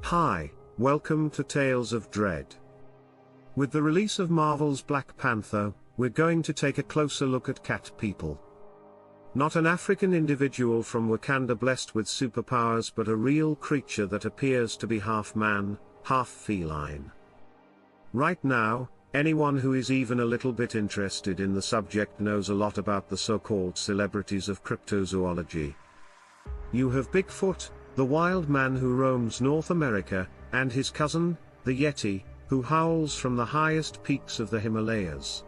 Hi, welcome to Tales of Dread. With the release of Marvel's Black Panther, we're going to take a closer look at cat people. Not an African individual from Wakanda blessed with superpowers, but a real creature that appears to be half man, half feline. Right now, anyone who is even a little bit interested in the subject knows a lot about the so-called celebrities of cryptozoology. You have Bigfoot, the wild man who roams North America, and his cousin, the Yeti, who howls from the highest peaks of the Himalayas.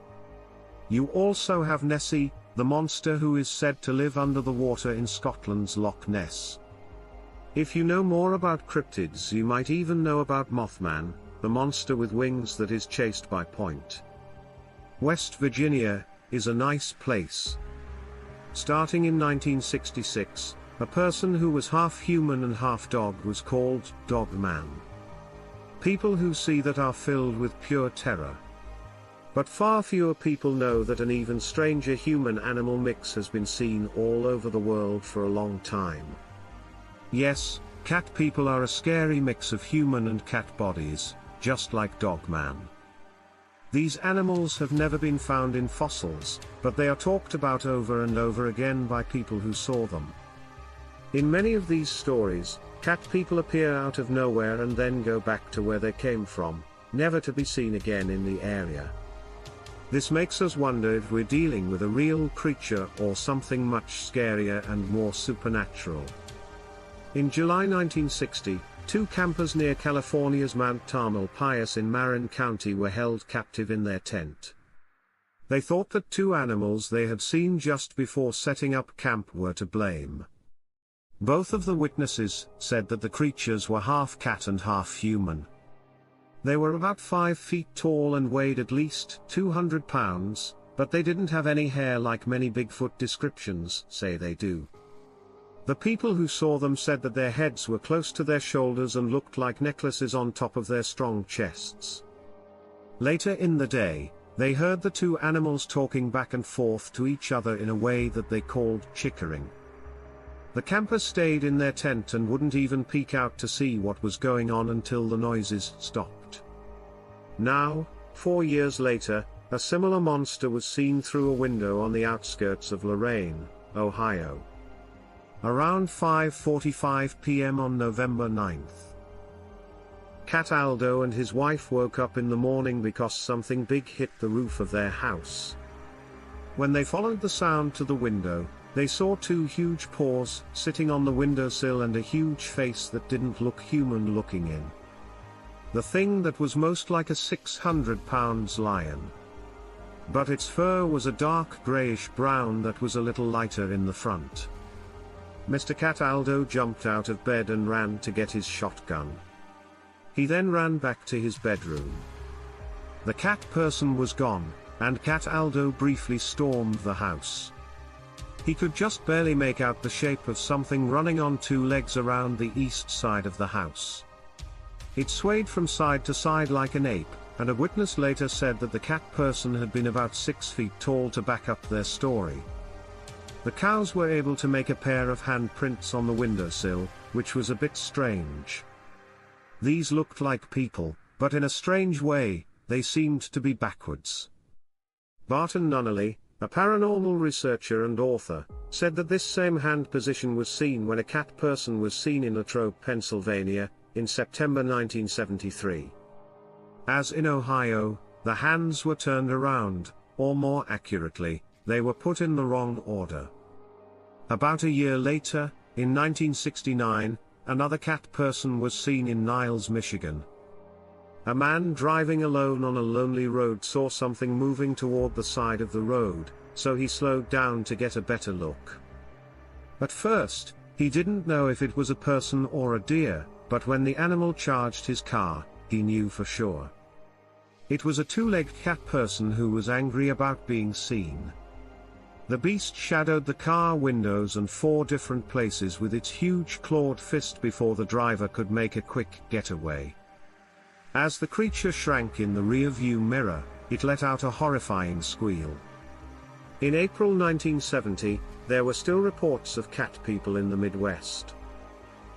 You also have Nessie, the monster who is said to live under the water in Scotland's Loch Ness. If you know more about cryptids, you might even know about Mothman, the monster with wings that is chased by Point. West Virginia is a nice place. Starting in 1966, a person who was half human and half dog was called Dogman. People who see that are filled with pure terror. But far fewer people know that an even stranger human-animal mix has been seen all over the world for a long time. Yes, cat people are a scary mix of human and cat bodies, just like Dogman. These animals have never been found in fossils, but they are talked about over and over again by people who saw them. In many of these stories, cat people appear out of nowhere and then go back to where they came from, never to be seen again in the area. This makes us wonder if we're dealing with a real creature or something much scarier and more supernatural. In July 1960, two campers near California's Mount Tamalpais in Marin County were held captive in their tent. They thought that two animals they had seen just before setting up camp were to blame. Both of the witnesses said that the creatures were half cat and half human. They were about 5 feet tall and weighed at least 200 pounds, but they didn't have any hair like many Bigfoot descriptions say they do. The people who saw them said that their heads were close to their shoulders and looked like necklaces on top of their strong chests. Later in the day, they heard the two animals talking back and forth to each other in a way that they called chickering. The campers stayed in their tent and wouldn't even peek out to see what was going on until the noises stopped. Now, 4 years later, a similar monster was seen through a window on the outskirts of Lorain, Ohio. Around 5:45 p.m. on November 9th. Cat Aldo and his wife woke up in the morning because something big hit the roof of their house. When they followed the sound to the window, they saw two huge paws sitting on the windowsill and a huge face that didn't look human looking in. The thing that was most like a 600-pound lion. But its fur was a dark grayish-brown that was a little lighter in the front. Mr. Cat Aldo jumped out of bed and ran to get his shotgun. He then ran back to his bedroom. The cat person was gone, and Cat Aldo briefly stormed the house. He could just barely make out the shape of something running on two legs around the east side of the house. It swayed from side to side like an ape, and a witness later said that the cat person had been about 6 feet tall to back up their story. The cows were able to make a pair of handprints on the windowsill, which was a bit strange. These looked like people, but in a strange way, they seemed to be backwards. Barton Nunnally, a paranormal researcher and author, said that this same hand position was seen when a cat person was seen in Latrobe, Pennsylvania, in September 1973. As in Ohio, the hands were turned around, or more accurately, they were put in the wrong order. About a year later, in 1969, another cat person was seen in Niles, Michigan. A man driving alone on a lonely road saw something moving toward the side of the road, so he slowed down to get a better look. At first, he didn't know if it was a person or a deer, but when the animal charged his car, he knew for sure. It was a two-legged cat person who was angry about being seen. The beast shadowed the car windows and 4 different places with its huge clawed fist before the driver could make a quick getaway. As the creature shrank in the rear-view mirror, it let out a horrifying squeal. In April 1970, there were still reports of cat people in the Midwest.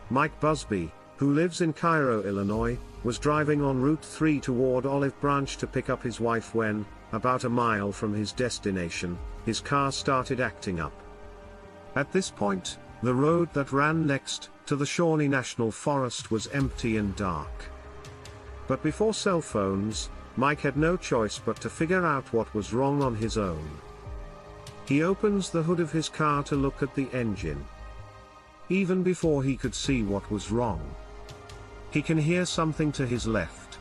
Mike Busby, who lives in Cairo, Illinois, was driving on Route 3 toward Olive Branch to pick up his wife when, about a mile from his destination, his car started acting up. At this point, the road that ran next to the Shawnee National Forest was empty and dark. But before cell phones, Mike had no choice but to figure out what was wrong on his own. He opens the hood of his car to look at the engine. Even before he could see what was wrong, he can hear something to his left.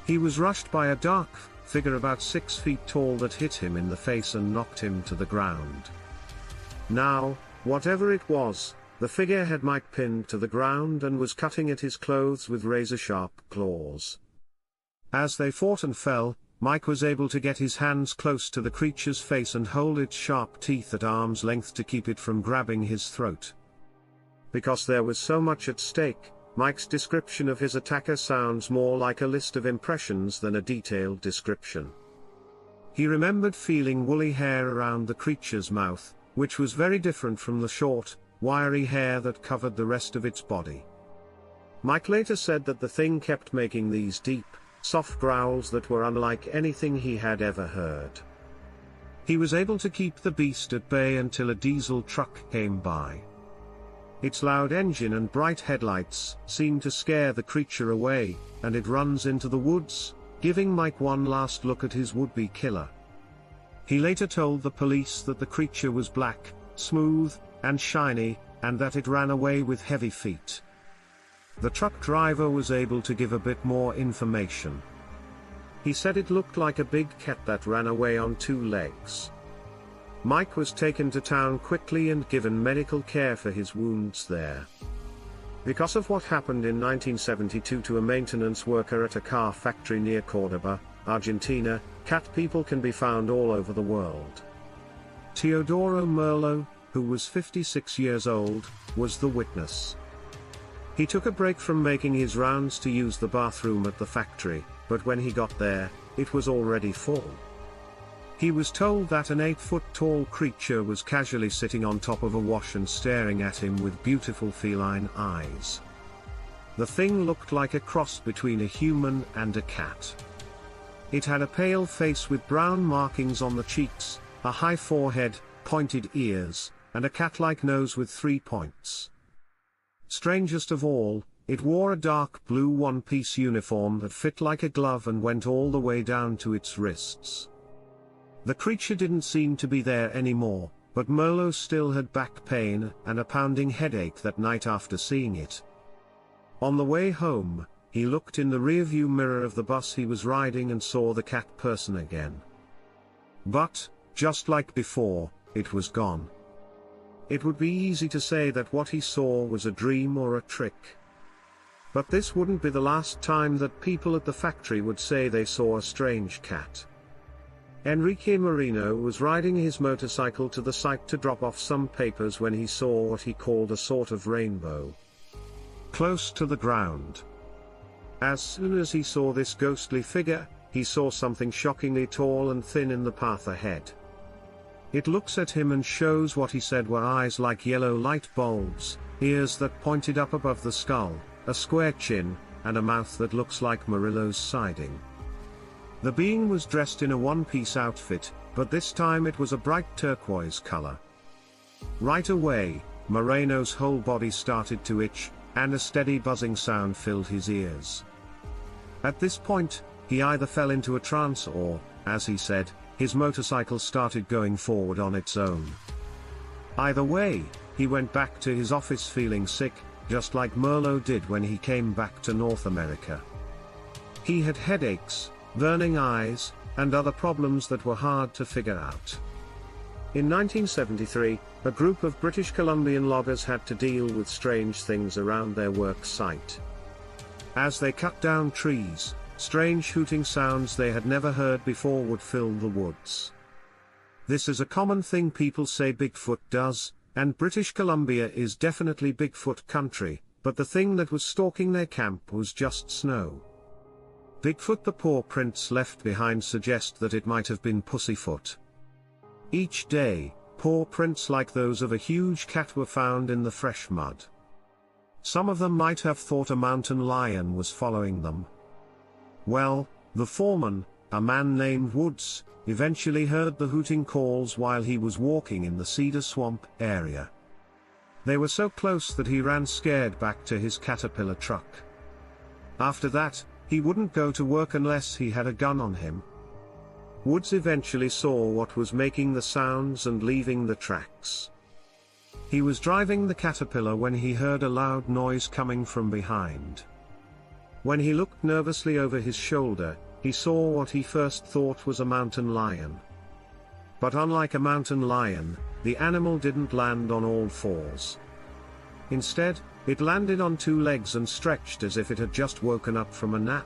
He was rushed by a dark figure about 6 feet tall that hit him in the face and knocked him to the ground. Now, whatever it was, the figure had Mike pinned to the ground and was cutting at his clothes with razor-sharp claws. As they fought and fell, Mike was able to get his hands close to the creature's face and hold its sharp teeth at arm's length to keep it from grabbing his throat. Because there was so much at stake, Mike's description of his attacker sounds more like a list of impressions than a detailed description. He remembered feeling woolly hair around the creature's mouth, which was very different from the short, wiry hair that covered the rest of its body. Mike later said that the thing kept making these deep, soft growls that were unlike anything he had ever heard. He was able to keep the beast at bay until a diesel truck came by. Its loud engine and bright headlights seemed to scare the creature away, and it runs into the woods, giving Mike one last look at his would-be killer. He later told the police that the creature was black, smooth, and shiny, and that it ran away with heavy feet. The truck driver was able to give a bit more information. He said it looked like a big cat that ran away on 2 legs. Mike was taken to town quickly and given medical care for his wounds there. Because of what happened in 1972 to a maintenance worker at a car factory near Cordoba, Argentina, cat people can be found all over the world. Teodoro Merlo, who was 56 years old, was the witness. He took a break from making his rounds to use the bathroom at the factory, but when he got there, it was already full. He was told that an 8-foot-tall creature was casually sitting on top of a wash and staring at him with beautiful feline eyes. The thing looked like a cross between a human and a cat. It had a pale face with brown markings on the cheeks, a high forehead, pointed ears, and a cat-like nose with 3 points. Strangest of all, it wore a dark blue one-piece uniform that fit like a glove and went all the way down to its wrists. The creature didn't seem to be there anymore, but Merlo still had back pain and a pounding headache that night after seeing it. On the way home, he looked in the rearview mirror of the bus he was riding and saw the cat person again. But, just like before, it was gone. It would be easy to say that what he saw was a dream or a trick. But this wouldn't be the last time that people at the factory would say they saw a strange cat. Enrique Marino was riding his motorcycle to the site to drop off some papers when he saw what he called a sort of rainbow close to the ground. As soon as he saw this ghostly figure, he saw something shockingly tall and thin in the path ahead. It looks at him and shows what he said were eyes like yellow light bulbs, ears that pointed up above the skull, a square chin, and a mouth that looks like Murillo's siding. The being was dressed in a one-piece outfit, but this time it was a bright turquoise color. Right away, Moreno's whole body started to itch, and a steady buzzing sound filled his ears. At this point, he either fell into a trance or, as he said, his motorcycle started going forward on its own. Either way, he went back to his office feeling sick, just like Merlo did when he came back to North America. He had headaches, burning eyes, and other problems that were hard to figure out. In 1973, a group of British Columbian loggers had to deal with strange things around their work site. As they cut down trees, strange hooting sounds they had never heard before would fill the woods. This is a common thing people say Bigfoot does, and British Columbia is definitely Bigfoot country, but the thing that was stalking their camp was just snow. Bigfoot. The paw prints left behind suggest that it might have been Pussyfoot. Each day, paw prints like those of a huge cat were found in the fresh mud. Some of them might have thought a mountain lion was following them. Well, the foreman, a man named Woods, eventually heard the hooting calls while he was walking in the cedar swamp area. They were so close that he ran scared back to his Caterpillar truck. After that, he wouldn't go to work unless he had a gun on him. Woods eventually saw what was making the sounds and leaving the tracks. He was driving the Caterpillar when he heard a loud noise coming from behind. When he looked nervously over his shoulder, he saw what he first thought was a mountain lion. But unlike a mountain lion, the animal didn't land on all fours. Instead, it landed on two legs and stretched as if it had just woken up from a nap.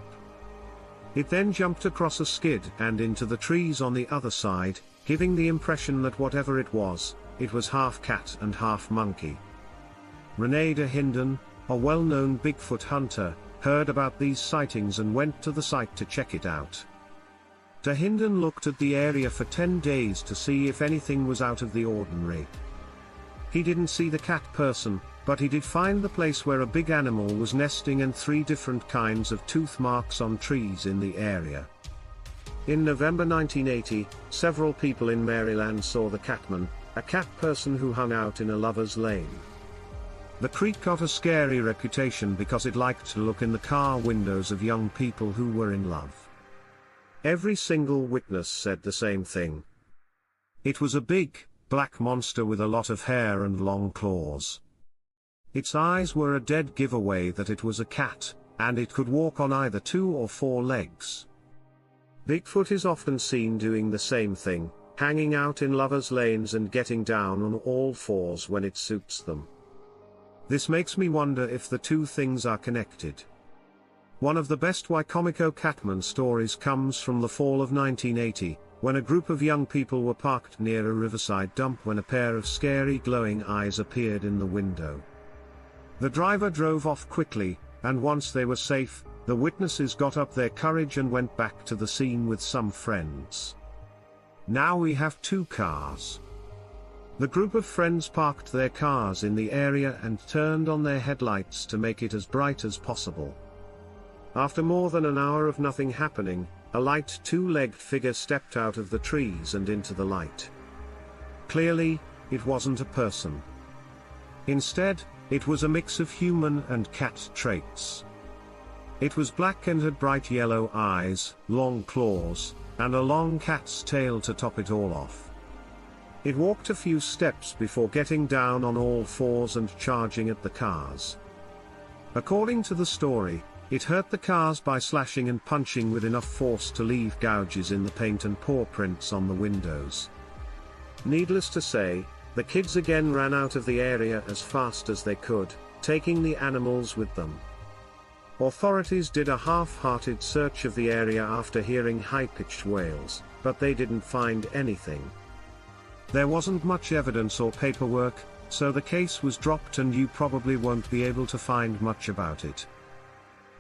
It then jumped across a skid and into the trees on the other side, giving the impression that whatever it was half cat and half monkey. Renee de Hinden, a well-known Bigfoot hunter, heard about these sightings and went to the site to check it out. De Hinden looked at the area for 10 days to see if anything was out of the ordinary. He didn't see the cat person, but he did find the place where a big animal was nesting and 3 different kinds of tooth marks on trees in the area. In November 1980, several people in Maryland saw the catman, a cat person who hung out in a lover's lane. The creek got a scary reputation because it liked to look in the car windows of young people who were in love. Every single witness said the same thing. It was a big, black monster with a lot of hair and long claws. Its eyes were a dead giveaway that it was a cat, and it could walk on either 2 or 4 legs. Bigfoot is often seen doing the same thing, hanging out in lovers' lanes and getting down on all fours when it suits them. This makes me wonder if the two things are connected. One of the best Wicomico Catman stories comes from the fall of 1980, when a group of young people were parked near a riverside dump when a pair of scary glowing eyes appeared in the window. The driver drove off quickly, and once they were safe, the witnesses got up their courage and went back to the scene with some friends. Now we have 2 cars. The group of friends parked their cars in the area and turned on their headlights to make it as bright as possible. After more than an hour of nothing happening, a light 2-legged figure stepped out of the trees and into the light. Clearly, it wasn't a person. Instead, it was a mix of human and cat traits. It was black and had bright yellow eyes, long claws, and a long cat's tail to top it all off. It walked a few steps before getting down on all fours and charging at the cars. According to the story, it hurt the cars by slashing and punching with enough force to leave gouges in the paint and paw prints on the windows. Needless to say, the kids again ran out of the area as fast as they could, taking the animals with them. Authorities did a half-hearted search of the area after hearing high-pitched wails, but they didn't find anything. There wasn't much evidence or paperwork, so the case was dropped and you probably won't be able to find much about it.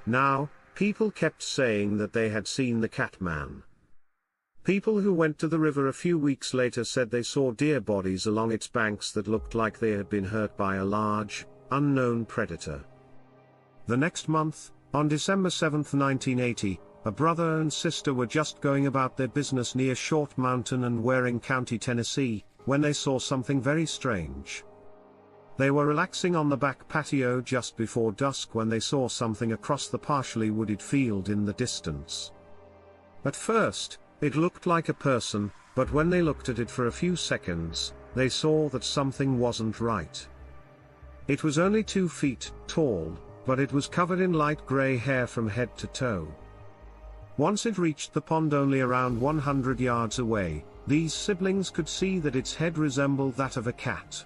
Now, people kept saying that they had seen the Catman. People who went to the river a few weeks later said they saw deer bodies along its banks that looked like they had been hurt by a large, unknown predator. The next month, on December 7, 1980, a brother and sister were just going about their business near Short Mountain and Waring County, Tennessee, when they saw something very strange. They were relaxing on the back patio just before dusk when they saw something across the partially wooded field in the distance. At first, it looked like a person, but when they looked at it for a few seconds, they saw that something wasn't right. It was only 2 feet tall, but it was covered in light gray hair from head to toe. Once it reached the pond only around 100 yards away, these siblings could see that its head resembled that of a cat.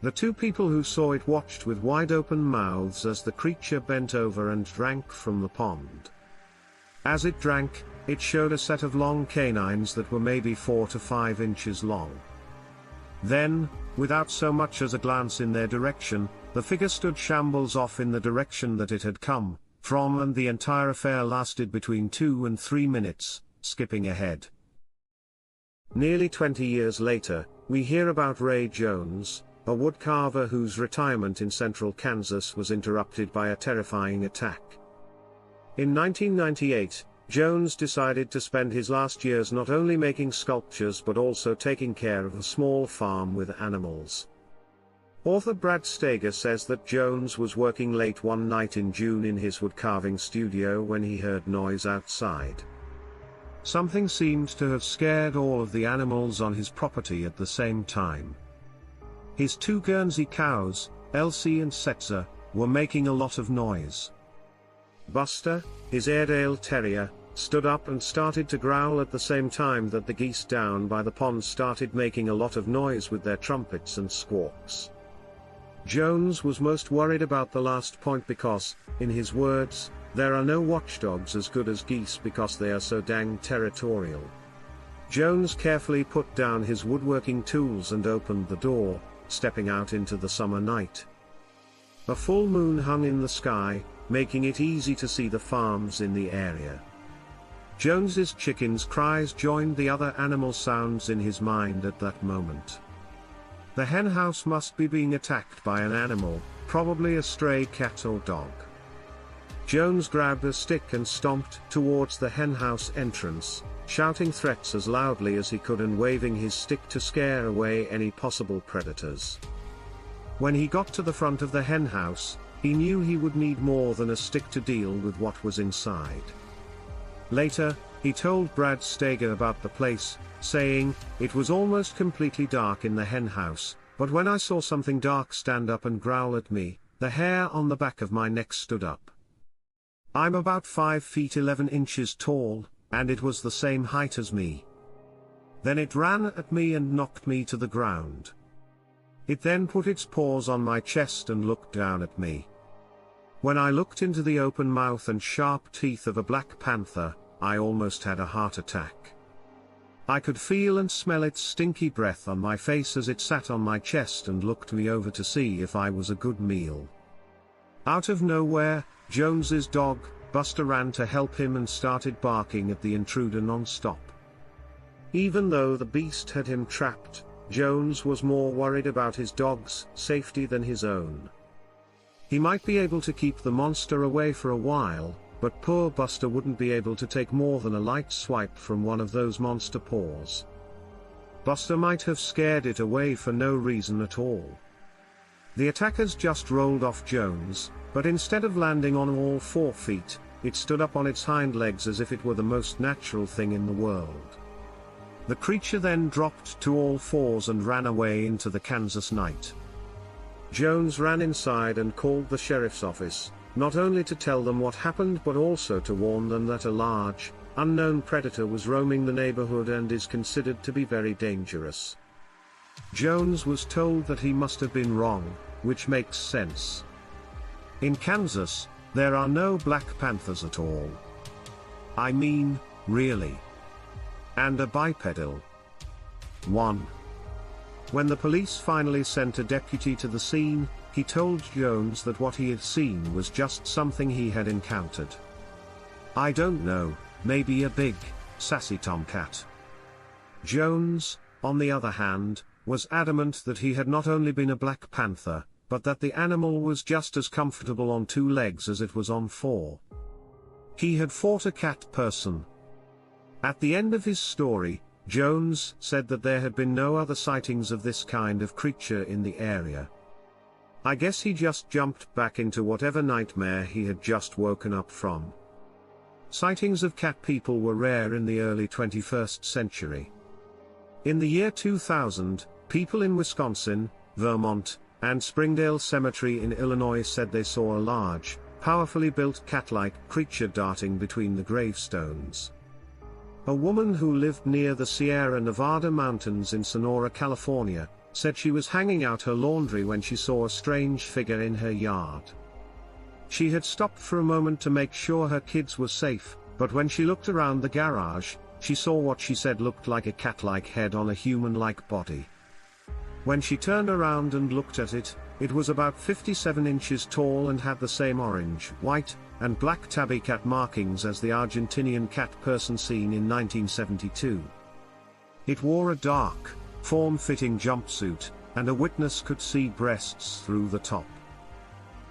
The 2 people who saw it watched with wide-open mouths as the creature bent over and drank from the pond. As it drank, it showed a set of long canines that were maybe 4 to 5 inches long. Then, without so much as a glance in their direction, the figure stood shambles off in the direction that it had come from, and the entire affair lasted between 2 and 3 minutes, skipping ahead. Nearly 20 years later, we hear about Ray Jones, a woodcarver whose retirement in central Kansas was interrupted by a terrifying attack. In 1998, Jones decided to spend his last years not only making sculptures but also taking care of a small farm with animals. Author Brad Steiger says that Jones was working late one night in June in his woodcarving studio when he heard noise outside. Something seemed to have scared all of the animals on his property at the same time. His two Guernsey cows, Elsie and Setzer, were making a lot of noise. Buster, his Airedale terrier, stood up and started to growl at the same time that the geese down by the pond started making a lot of noise with their trumpets and squawks. Jones was most worried about the last point because, in his words, there are no watchdogs as good as geese because they are so dang territorial. Jones carefully put down his woodworking tools and opened the door, stepping out into the summer night. A full moon hung in the sky, making it easy to see the farms in the area. Jones's chickens' cries joined the other animal sounds in his mind at that moment. The henhouse must be being attacked by an animal, probably a stray cat or dog. Jones grabbed a stick and stomped towards the henhouse entrance, shouting threats as loudly as he could and waving his stick to scare away any possible predators. When he got to the front of the henhouse, he knew he would need more than a stick to deal with what was inside. Later, he told Brad Steiger about the place, saying, "It was almost completely dark in the henhouse, but when I saw something dark stand up and growl at me, the hair on the back of my neck stood up. I'm about 5 feet 11 inches tall, and it was the same height as me. Then it ran at me and knocked me to the ground. It then put its paws on my chest and looked down at me. When I looked into the open mouth and sharp teeth of a black panther, I almost had a heart attack. I could feel and smell its stinky breath on my face as it sat on my chest and looked me over to see if I was a good meal." Out of nowhere, Jones's dog, Buster, ran to help him and started barking at the intruder non-stop. Even though the beast had him trapped, Jones was more worried about his dog's safety than his own. He might be able to keep the monster away for a while, but poor Buster wouldn't be able to take more than a light swipe from one of those monster paws. Buster might have scared it away for no reason at all. The attackers just rolled off Jones, but instead of landing on all 4 feet, it stood up on its hind legs as if it were the most natural thing in the world. The creature then dropped to all fours and ran away into the Kansas night. Jones ran inside and called the sheriff's office, not only to tell them what happened but also to warn them that a large, unknown predator was roaming the neighborhood and is considered to be very dangerous. Jones was told that he must have been wrong, which makes sense. In Kansas, there are no black panthers at all. I mean, really. And a bipedal one. When the police finally sent a deputy to the scene, he told Jones that what he had seen was just something he had encountered. "I don't know, maybe a big, sassy tomcat." Jones, on the other hand, was adamant that he had not only been a black panther, but that the animal was just as comfortable on 2 legs as it was on 4. He had fought a cat person. At the end of his story, Jones said that there had been no other sightings of this kind of creature in the area. I guess he just jumped back into whatever nightmare he had just woken up from. Sightings of cat people were rare in the early 21st century. In the year 2000, people in Wisconsin, Vermont, and Springdale Cemetery in Illinois said they saw a large, powerfully built cat-like creature darting between the gravestones. A woman who lived near the Sierra Nevada mountains in Sonora, California, said she was hanging out her laundry when she saw a strange figure in her yard. She had stopped for a moment to make sure her kids were safe, but when she looked around the garage, she saw what she said looked like a cat-like head on a human-like body. When she turned around and looked at it, it was about 57 inches tall and had the same orange, white, and black tabby cat markings as the Argentinian cat person seen in 1972. It wore a dark, form-fitting jumpsuit, and a witness could see breasts through the top.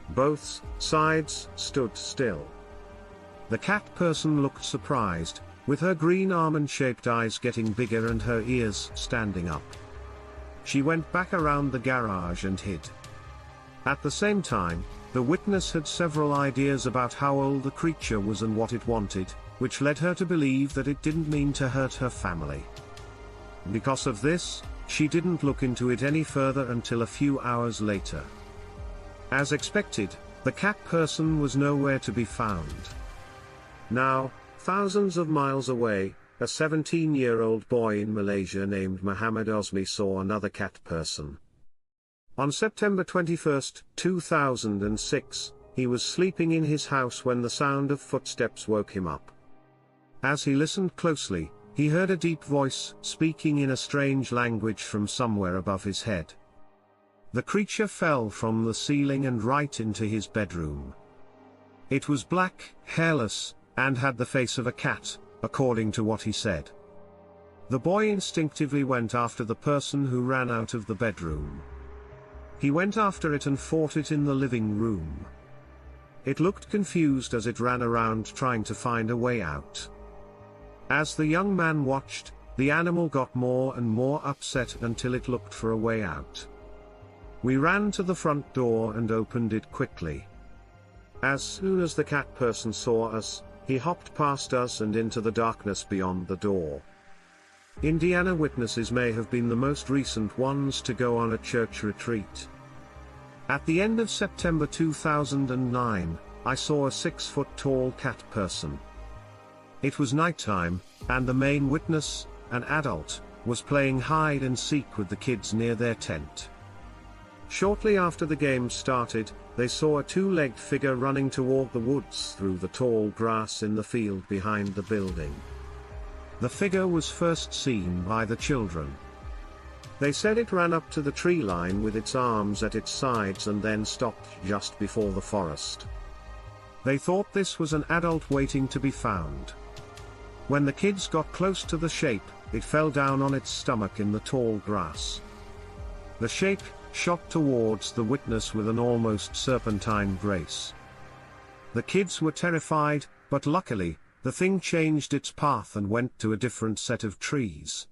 Both sides stood still. The cat person looked surprised, with her green almond-shaped eyes getting bigger and her ears standing up. She went back around the garage and hid. At the same time, the witness had several ideas about how old the creature was and what it wanted, which led her to believe that it didn't mean to hurt her family. Because of this, she didn't look into it any further until a few hours later. As expected, the cat person was nowhere to be found. Now, thousands of miles away, a 17-year-old boy in Malaysia named Muhammad Osmi saw another cat person. On September 21, 2006, he was sleeping in his house when the sound of footsteps woke him up. As he listened closely, he heard a deep voice speaking in a strange language from somewhere above his head. The creature fell from the ceiling and right into his bedroom. It was black, hairless, and had the face of a cat, according to what he said. The boy instinctively went after the person who ran out of the bedroom. He went after it and fought it in the living room. It looked confused as it ran around trying to find a way out. As the young man watched, the animal got more and more upset until it looked for a way out. We ran to the front door and opened it quickly. As soon as the cat person saw us, he hopped past us and into the darkness beyond the door. Indiana witnesses may have been the most recent ones to go on a church retreat. At the end of September 2009, I saw a 6-foot-tall cat person. It was nighttime, and the main witness, an adult, was playing hide and seek with the kids near their tent. Shortly after the game started, they saw a 2-legged figure running toward the woods through the tall grass in the field behind the building. The figure was first seen by the children. They said it ran up to the tree line with its arms at its sides and then stopped just before the forest. They thought this was an adult waiting to be found. When the kids got close to the shape, it fell down on its stomach in the tall grass. The shape shot towards the witness with an almost serpentine grace. The kids were terrified, but luckily, the thing changed its path and went to a different set of trees.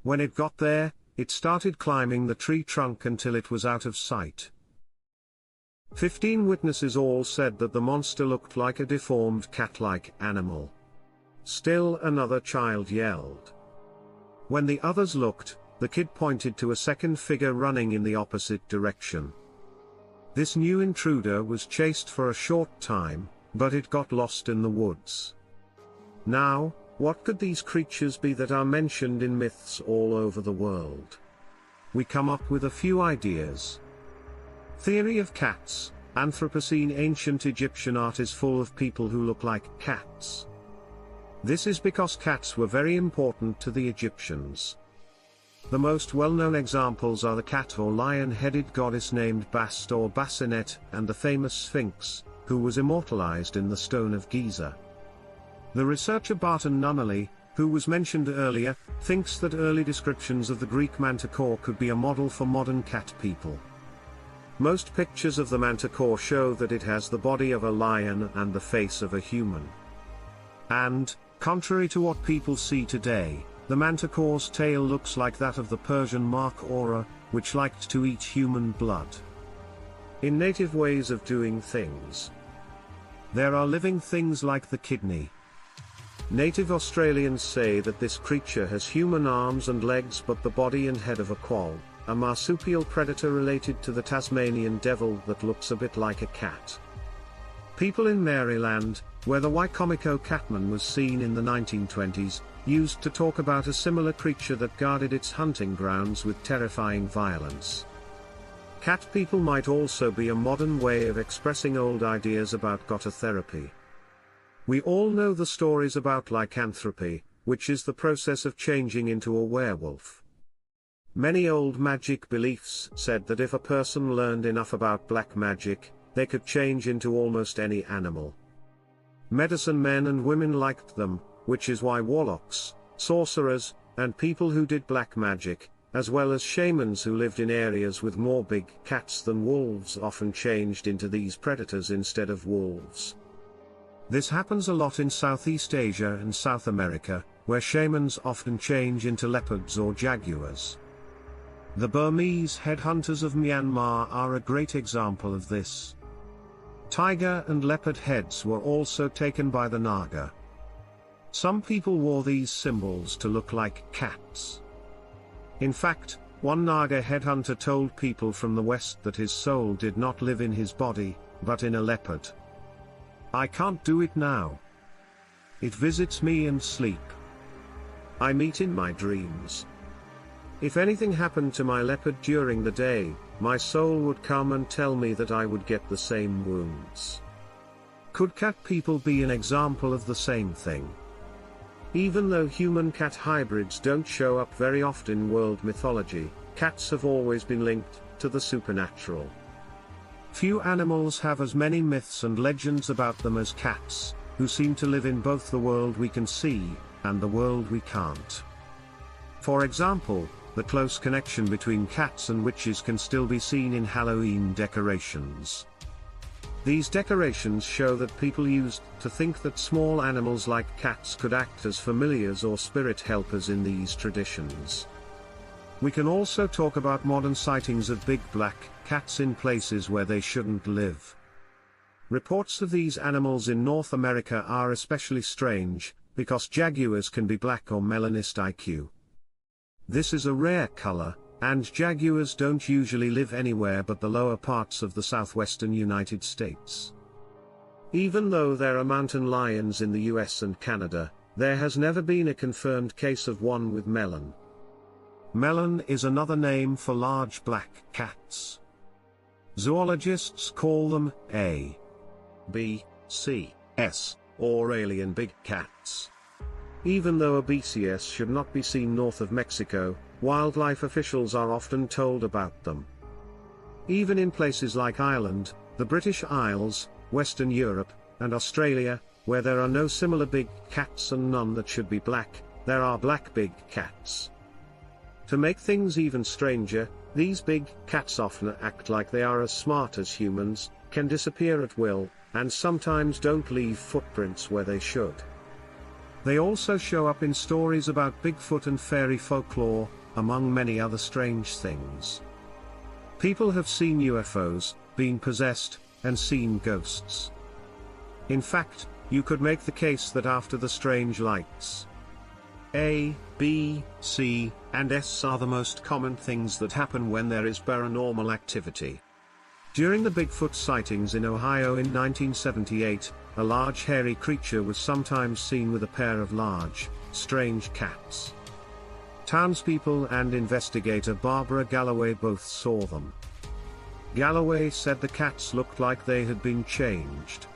When it got there, it started climbing the tree trunk until it was out of sight. 15 witnesses all said that the monster looked like a deformed cat-like animal. Still another child yelled. When the others looked, the kid pointed to a second figure running in the opposite direction. This new intruder was chased for a short time, but it got lost in the woods. Now, what could these creatures be that are mentioned in myths all over the world? We come up with a few ideas. Theory of cats. Anthropocene ancient Egyptian art is full of people who look like cats. This is because cats were very important to the Egyptians. The most well-known examples are the cat or lion-headed goddess named Bast or Bassinet and the famous Sphinx, who was immortalized in the Stone of Giza. The researcher Barton Nunnally, who was mentioned earlier, thinks that early descriptions of the Greek manticore could be a model for modern cat people. Most pictures of the manticore show that it has the body of a lion and the face of a human. And, contrary to what people see today, the manticore's tail looks like that of the Persian mark Aura, which liked to eat human blood. In native ways of doing things, there are living things like the kidney. Native Australians say that this creature has human arms and legs but the body and head of a quoll, a marsupial predator related to the Tasmanian devil that looks a bit like a cat. People in Maryland, where the Wicomico catman was seen in the 1920s, used to talk about a similar creature that guarded its hunting grounds with terrifying violence. Cat people might also be a modern way of expressing old ideas about gototherapy. We all know the stories about lycanthropy, which is the process of changing into a werewolf. Many old magic beliefs said that if a person learned enough about black magic, they could change into almost any animal. Medicine men and women liked them, which is why warlocks, sorcerers, and people who did black magic as well as shamans who lived in areas with more big cats than wolves often changed into these predators instead of wolves. This happens a lot in Southeast Asia and South America, where shamans often change into leopards or jaguars. The Burmese headhunters of Myanmar are a great example of this. Tiger and leopard heads were also taken by the Naga. Some people wore these symbols to look like cats. In fact, one Naga headhunter told people from the West that his soul did not live in his body, but in a leopard. I can't do it now. It visits me and sleep. I meet in my dreams. If anything happened to my leopard during the day, my soul would come and tell me that I would get the same wounds. Could cat people be an example of the same thing? Even though human-cat hybrids don't show up very often in world mythology, cats have always been linked to the supernatural. Few animals have as many myths and legends about them as cats, who seem to live in both the world we can see, and the world we can't. For example, the close connection between cats and witches can still be seen in Halloween decorations. These decorations show that people used to think that small animals like cats could act as familiars or spirit helpers in these traditions. We can also talk about modern sightings of big black cats in places where they shouldn't live. Reports of these animals in North America are especially strange, because jaguars can be black or melanist IQ. This is a rare color, and jaguars don't usually live anywhere but the lower parts of the southwestern United States. Even though there are mountain lions in the US and Canada, there has never been a confirmed case of one with melon. Melon is another name for large black cats. Zoologists call them A, B, C, S, or alien big cats. Even though a BCS should not be seen north of Mexico, wildlife officials are often told about them. Even in places like Ireland, the British Isles, Western Europe, and Australia, where there are no similar big cats and none that should be black, there are black big cats. To make things even stranger, these big cats often act like they are as smart as humans, can disappear at will, and sometimes don't leave footprints where they should. They also show up in stories about Bigfoot and fairy folklore, among many other strange things. People have seen UFOs, been possessed, and seen ghosts. In fact, you could make the case that after the strange lights, A, B, C, and S are the most common things that happen when there is paranormal activity. During the Bigfoot sightings in Ohio in 1978, a large hairy creature was sometimes seen with a pair of large, strange cats. Townspeople and investigator Barbara Galloway both saw them. Galloway said the cats looked like they had been changed.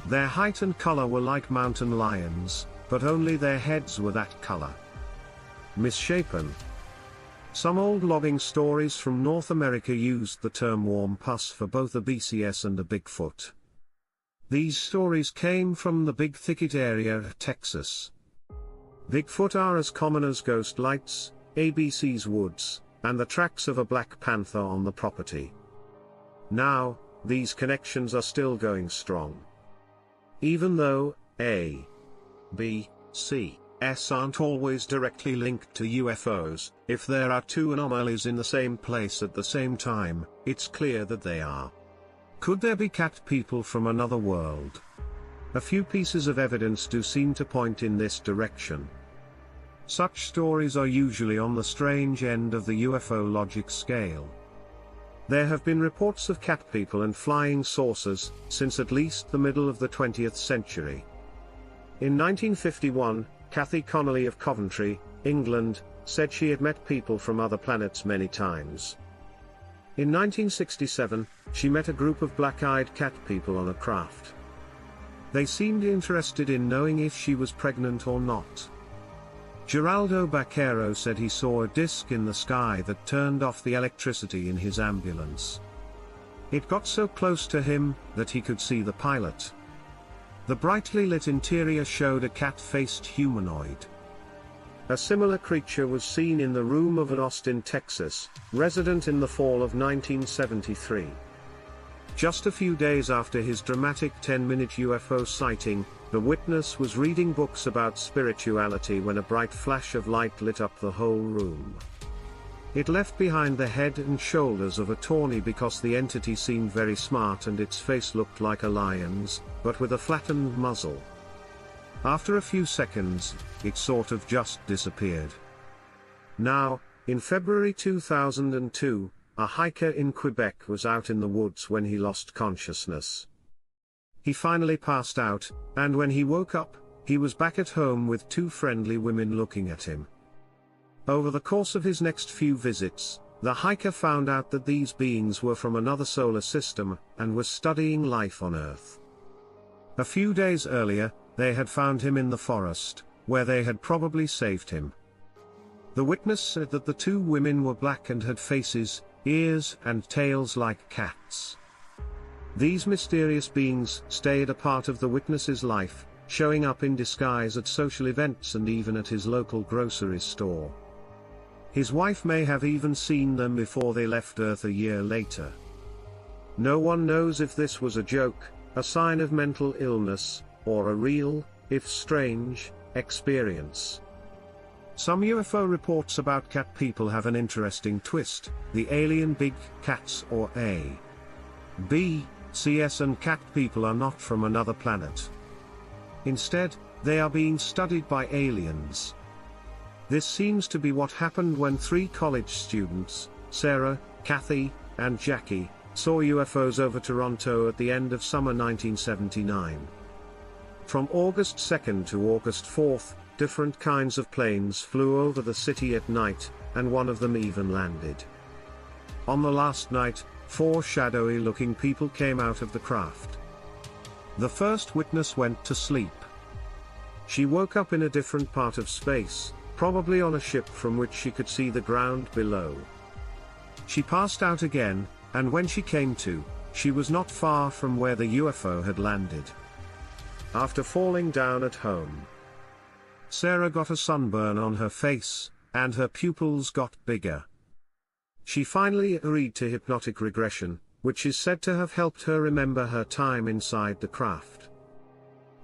Their height and color were like mountain lions, but only their heads were that color. Misshapen. Some old logging stories from North America used the term warm pus for both a BCS and a Bigfoot. These stories came from the Big Thicket area of Texas. Bigfoot are as common as ghost lights, ABC's woods, and the tracks of a black panther on the property. Now, these connections are still going strong. Even though A, B, C, S aren't always directly linked to UFOs, if there are two anomalies in the same place at the same time, it's clear that they are. Could there be cat people from another world? A few pieces of evidence do seem to point in this direction. Such stories are usually on the strange end of the UFO logic scale. There have been reports of cat people and flying saucers since at least the middle of the 20th century. In 1951, Kathy Connolly of Coventry, England, said she had met people from other planets many times. In 1967, she met a group of black-eyed cat people on a craft. They seemed interested in knowing if she was pregnant or not. Geraldo Baquero said he saw a disc in the sky that turned off the electricity in his ambulance. It got so close to him that he could see the pilot. The brightly lit interior showed a cat-faced humanoid. A similar creature was seen in the room of an Austin, Texas, resident in the fall of 1973. Just a few days after his dramatic 10-minute UFO sighting, the witness was reading books about spirituality when a bright flash of light lit up the whole room. It left behind the head and shoulders of a tawny because the entity seemed very smart and its face looked like a lion's, but with a flattened muzzle. After a few seconds, it sort of just disappeared. Now, in February 2002, a hiker in Quebec was out in the woods when he lost consciousness. He finally passed out, and when he woke up, he was back at home with two friendly women looking at him. Over the course of his next few visits, the hiker found out that these beings were from another solar system, and were studying life on Earth. A few days earlier, they had found him in the forest, where they had probably saved him. The witness said that the two women were black and had faces, ears and tails like cats. These mysterious beings stayed a part of the witness's life, showing up in disguise at social events and even at his local grocery store. His wife may have even seen them before they left Earth a year later. No one knows if this was a joke, a sign of mental illness, or a real, if strange, experience. Some UFO reports about cat people have an interesting twist. The alien big cats or A, B, CS and cat people are not from another planet. Instead, they are being studied by aliens. This seems to be what happened when three college students, Sarah, Kathy, and Jackie, saw UFOs over Toronto at the end of summer 1979. From August 2nd to August 4th, different kinds of planes flew over the city at night, and one of them even landed. On the last night, 4 shadowy-looking people came out of the craft. The first witness went to sleep. She woke up in a different part of space, probably on a ship from which she could see the ground below. She passed out again, and when she came to, she was not far from where the UFO had landed. After falling down at home, Sarah got a sunburn on her face, and her pupils got bigger. She finally agreed to hypnotic regression, which is said to have helped her remember her time inside the craft.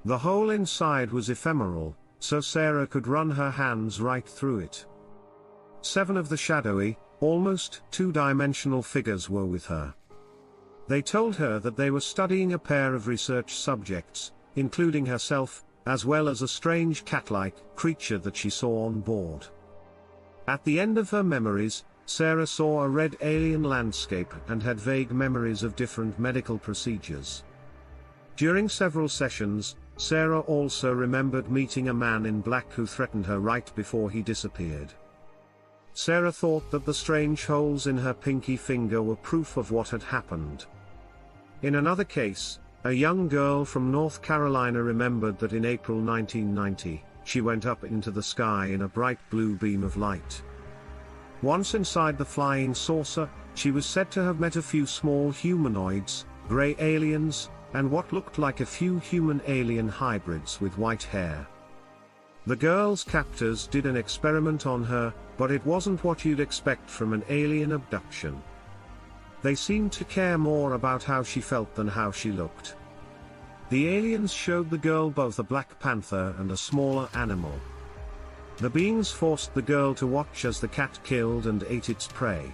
The hole inside was ephemeral, so Sarah could run her hands right through it. 7 of the shadowy, almost two-dimensional figures were with her. They told her that they were studying a pair of research subjects, including herself, as well as a strange cat-like creature that she saw on board. At the end of her memories, Sarah saw a red alien landscape and had vague memories of different medical procedures. During several sessions, Sarah also remembered meeting a man in black who threatened her right before he disappeared. Sarah thought that the strange holes in her pinky finger were proof of what had happened. In another case, a young girl from North Carolina remembered that in April 1990, she went up into the sky in a bright blue beam of light. Once inside the flying saucer, she was said to have met a few small humanoids, gray aliens, and what looked like a few human-alien hybrids with white hair. The girl's captors did an experiment on her, but it wasn't what you'd expect from an alien abduction. They seemed to care more about how she felt than how she looked. The aliens showed the girl both a black panther and a smaller animal. The beings forced the girl to watch as the cat killed and ate its prey.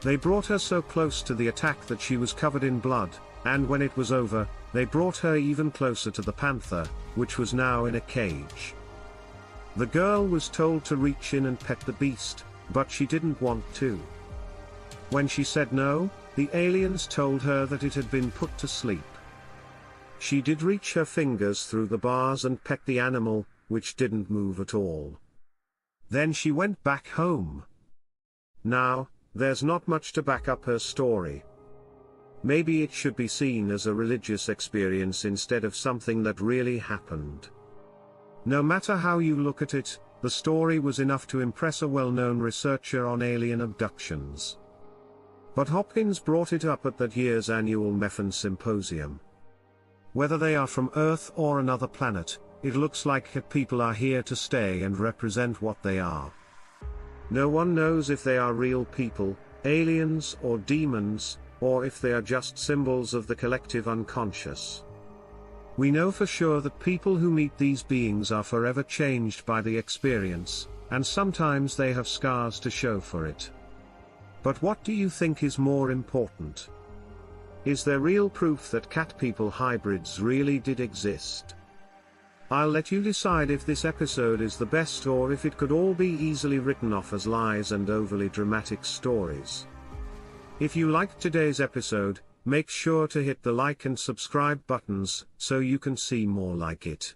They brought her so close to the attack that she was covered in blood, and when it was over, they brought her even closer to the panther, which was now in a cage. The girl was told to reach in and pet the beast, but she didn't want to. When she said no, the aliens told her that it had been put to sleep. She did reach her fingers through the bars and pet the animal, which didn't move at all. Then she went back home. Now, there's not much to back up her story. Maybe it should be seen as a religious experience instead of something that really happened. No matter how you look at it, the story was enough to impress a well-known researcher on alien abductions. But Hopkins brought it up at that year's annual MEFN symposium. Whether they are from Earth or another planet, it looks like cat people are here to stay and represent what they are. No one knows if they are real people, aliens or demons, or if they are just symbols of the collective unconscious. We know for sure that people who meet these beings are forever changed by the experience, and sometimes they have scars to show for it. But what do you think is more important? Is there real proof that cat-people hybrids really did exist? I'll let you decide if this episode is the best or if it could all be easily written off as lies and overly dramatic stories. If you liked today's episode, make sure to hit the like and subscribe buttons so you can see more like it.